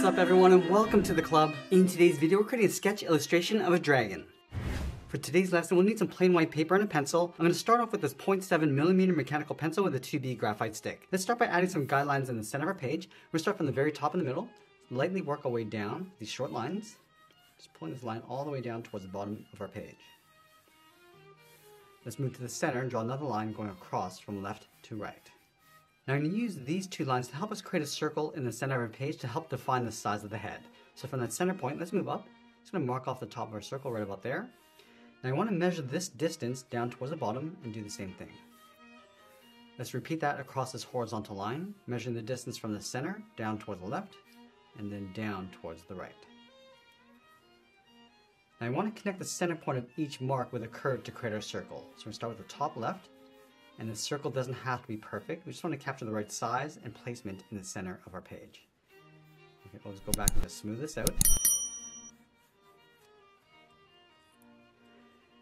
What's up everyone and welcome to the club. In today's video we're creating a sketch illustration of a dragon. For today's lesson we'll need some plain white paper and a pencil. I'm going to start off with this 0.7mm mechanical pencil with a 2B graphite stick. Let's start by adding some guidelines in the center of our page. We're going to start from the very top in the middle, lightly work our way down these short lines, just pulling this line all the way down towards the bottom of our page. Let's move to the center and draw another line going across from left to right. Now I'm going to use these two lines to help us create a circle in the center of our page to help define the size of the head. So from that center point, let's move up. Just going to mark off the top of our circle right about there. Now I want to measure this distance down towards the bottom and do the same thing. Let's repeat that across this horizontal line, measuring the distance from the center down towards the left and then down towards the right. Now I want to connect the center point of each mark with a curve to create our circle. So we're going to start with the top left. And the circle doesn't have to be perfect. We just want to capture the right size and placement in the center of our page. Okay, we'll just go back and just smooth this out.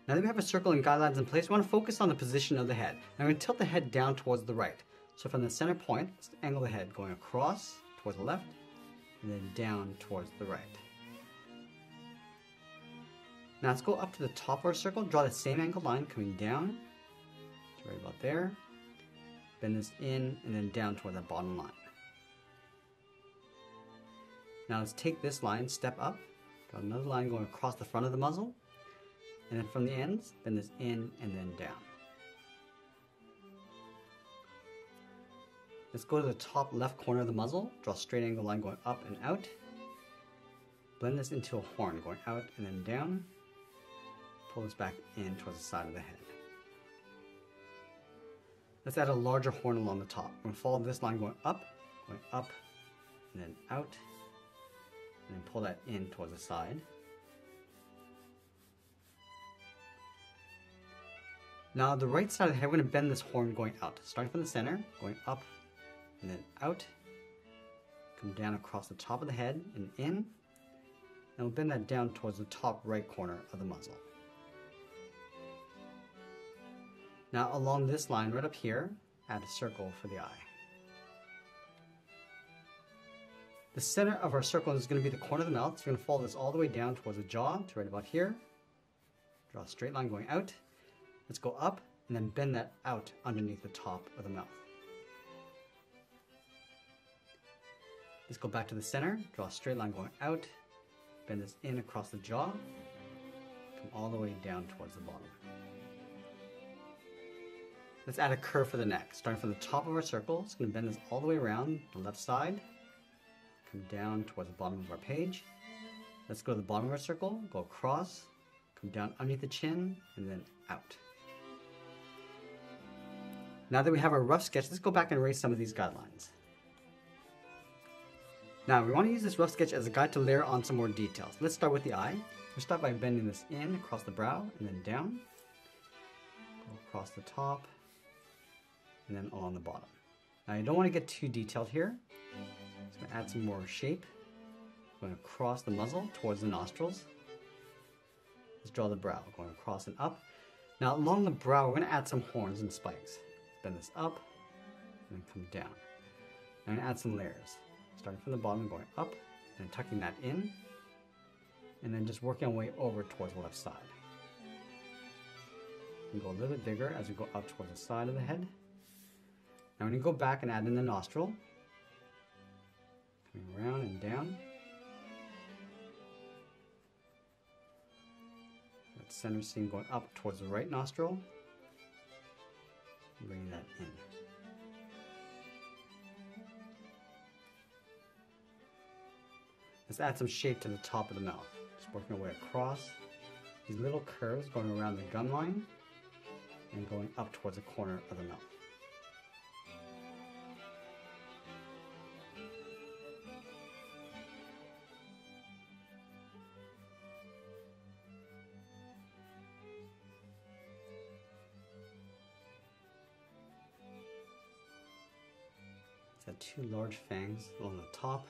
Now that we have a circle and guidelines in place, we want to focus on the position of the head. Now we're going to tilt the head down towards the right. So from the center point, let's angle the head going across towards the left and then down towards the right. Now let's go up to the top of our circle, draw the same angled line coming down. Right about there, bend this in and then down toward that bottom line. Now let's take this line, step up, got another line going across the front of the muzzle, and then from the ends, bend this in and then down. Let's go to the top left corner of the muzzle, draw a straight angle line going up and out, blend this into a horn going out and then down, pull this back in towards the side of the head. Let's add a larger horn along the top. We're going to follow this line going up, and then out, and then pull that in towards the side. Now the right side of the head, we're going to bend this horn going out, starting from the center, going up, and then out, come down across the top of the head and in, and we'll bend that down towards the top right corner of the muzzle. Now along this line right up here, add a circle for the eye. The center of our circle is going to be the corner of the mouth, so we're going to follow this all the way down towards the jaw to right about here. Draw a straight line going out. Let's go up and then bend that out underneath the top of the mouth. Let's go back to the center, draw a straight line going out, bend this in across the jaw, come all the way down towards the bottom. Let's add a curve for the neck. Starting from the top of our circle, it's going to bend this all the way around the left side, come down towards the bottom of our page. Let's go to the bottom of our circle, go across, come down underneath the chin, and then out. Now that we have our rough sketch, let's go back and erase some of these guidelines. Now we want to use this rough sketch as a guide to layer on some more details. Let's start with the eye. We'll start by bending this in across the brow and then down, go across the top, and then along the bottom. Now you don't want to get too detailed here. Just going to add some more shape. Going across the muzzle towards the nostrils. Let's draw the brow, going across and up. Now along the brow, we're going to add some horns and spikes. Bend this up and then come down. I'm going to add some layers. Starting from the bottom, going up and tucking that in. And then just working our way over towards the left side. And go a little bit bigger as we go up towards the side of the head. Now when you go back and add in the nostril, coming around and down. That center seam going up towards the right nostril. And bringing that in. Let's add some shape to the top of the mouth. Just working our way across. These little curves going around the gum line and going up towards the corner of the mouth. Let's add two large fangs along the top.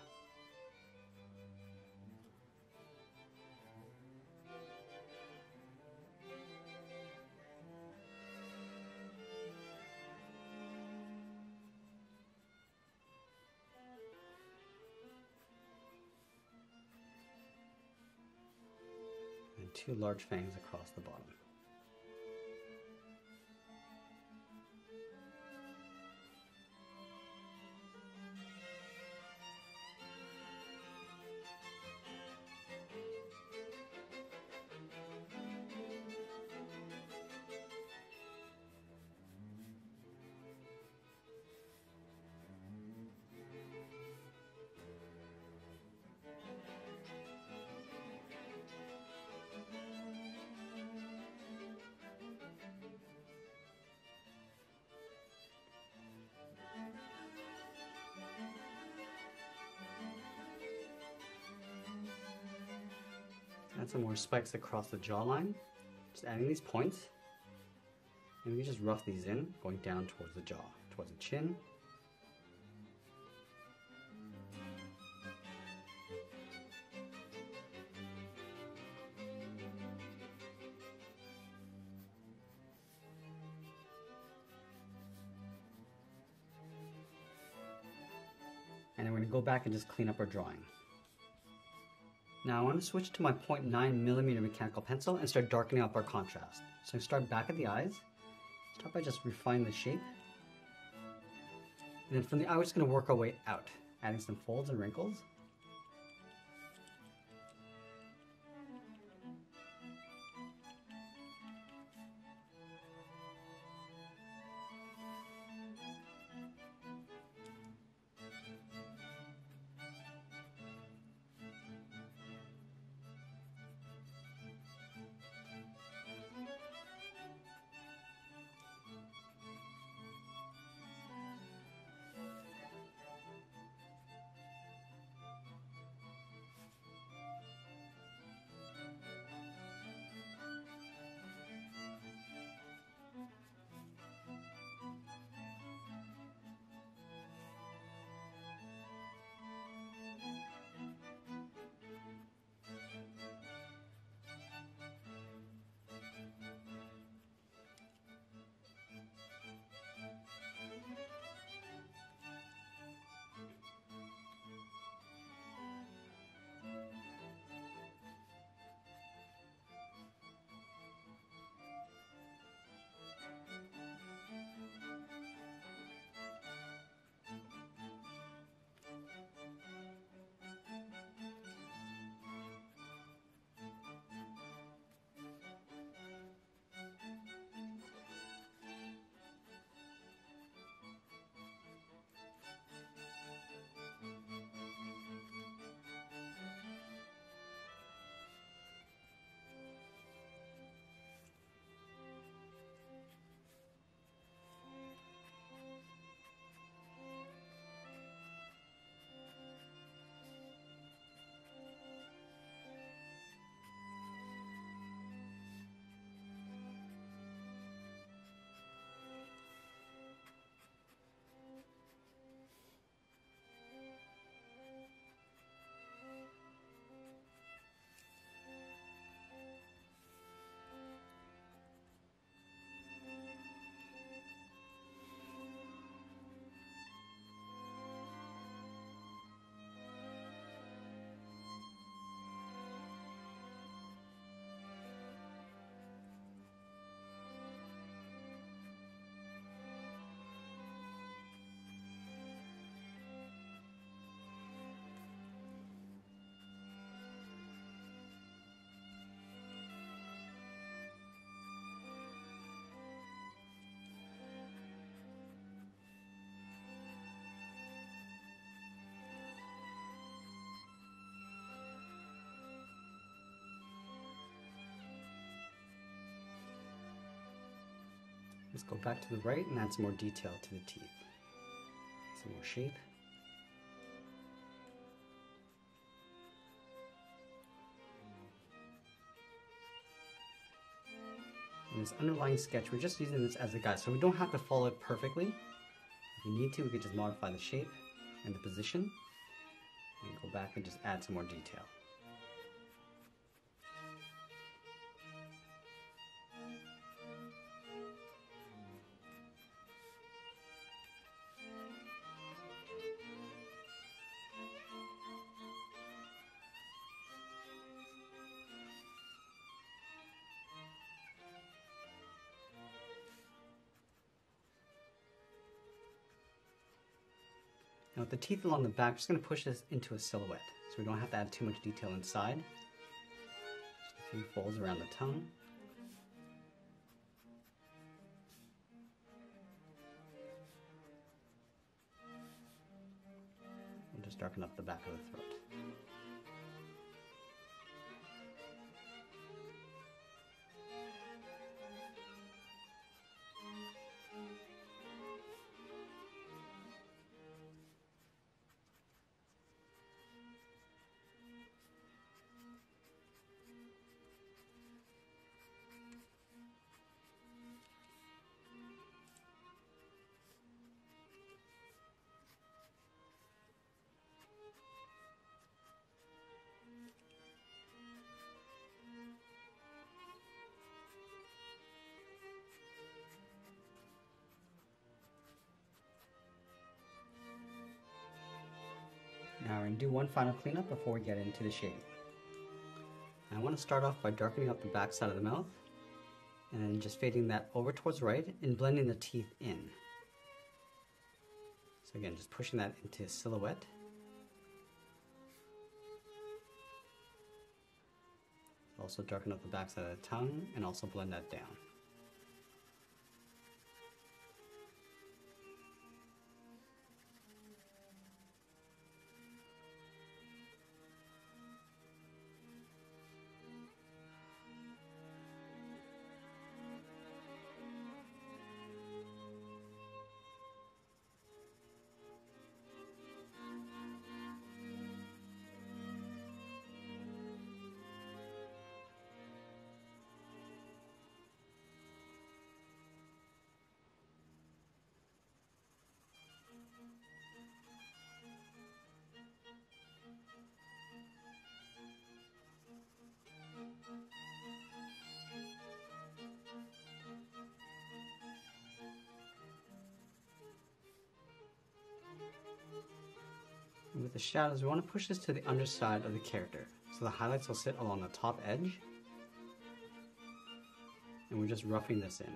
2 large fangs across the bottom. Add some more spikes across the jawline, just adding these points, and we just rough these in, going down towards the jaw, towards the chin. And then we're going to go back and just clean up our drawing. Now I want to switch to my 0.9mm mechanical pencil and start darkening up our contrast. So I start back at the eyes, start by just refining the shape. And then from the eye we're just going to work our way out, adding some folds and wrinkles. Let's go back to the right and add some more detail to the teeth. Some more shape. In this underlying sketch, we're just using this as a guide, so we don't have to follow it perfectly. If we need to, we could just modify the shape and the position, and go back and just add some more detail. Now with the teeth along the back, I'm just going to push this into a silhouette so we don't have to add too much detail inside. Just a few folds around the tongue. We'll just darken up the back of the throat. Now we're going to do one final cleanup before we get into the shading. I want to start off by darkening up the back side of the mouth and then just fading that over towards the right and blending the teeth in. So again, just pushing that into a silhouette. Also darken up the back side of the tongue and also blend that down. And with the shadows, we want to push this to the underside of the character, so the highlights will sit along the top edge, and we're just roughing this in.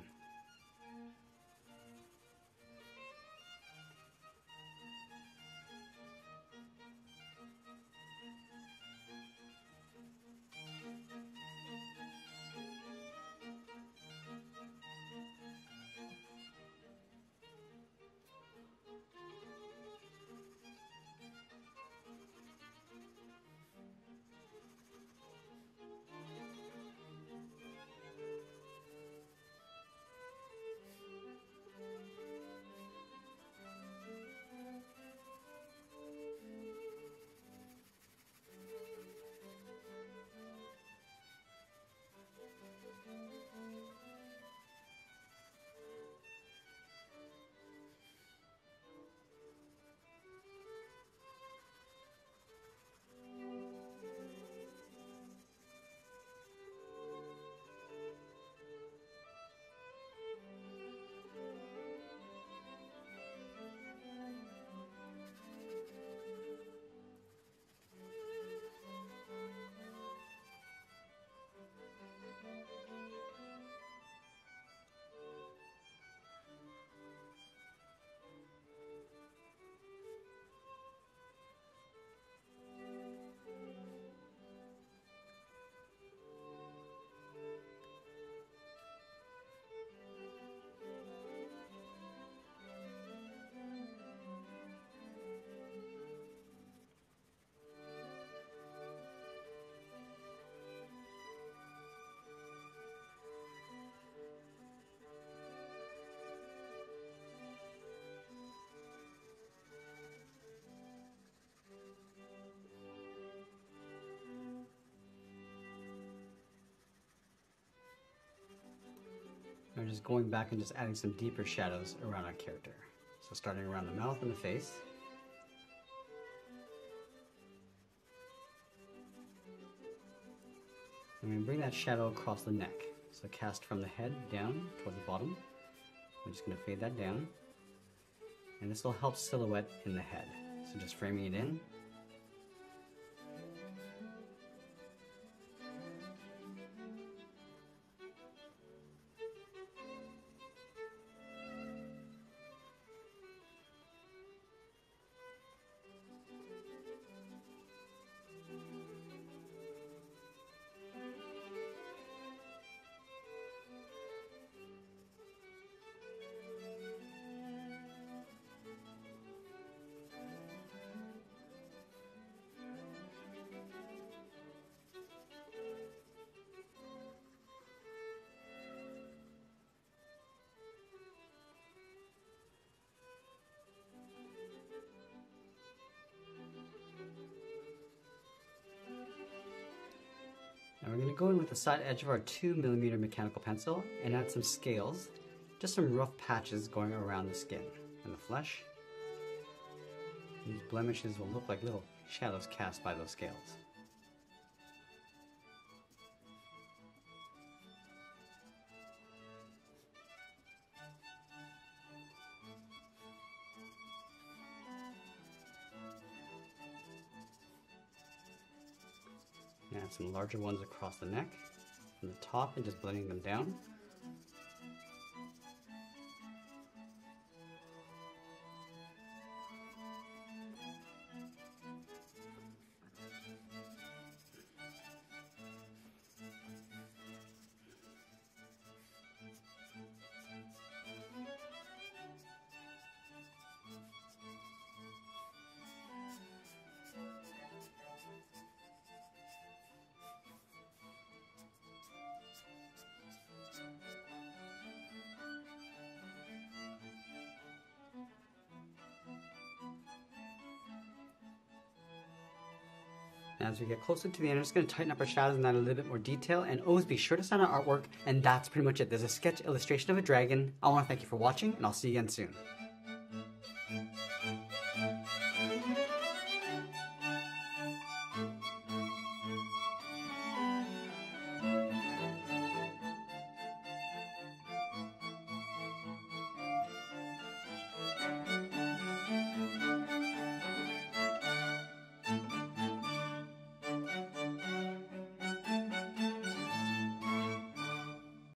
We're just going back and just adding some deeper shadows around our character. So starting around the mouth and the face. And we bring that shadow across the neck. So cast from the head down toward the bottom. We're just going to fade that down. And this will help silhouette in the head. So just framing it in. go in with the side edge of our 2mm mechanical pencil and add some scales, just some rough patches going around the skin and the flesh. These blemishes will look like little shadows cast by those scales. Add some larger ones across the neck from the top and just blending them down. As we get closer to the end, I'm just going to tighten up our shadows and add a little bit more detail. And always be sure to sign our artwork. And that's pretty much it. There's a sketch illustration of a dragon. I want to thank you for watching, and I'll see you again soon.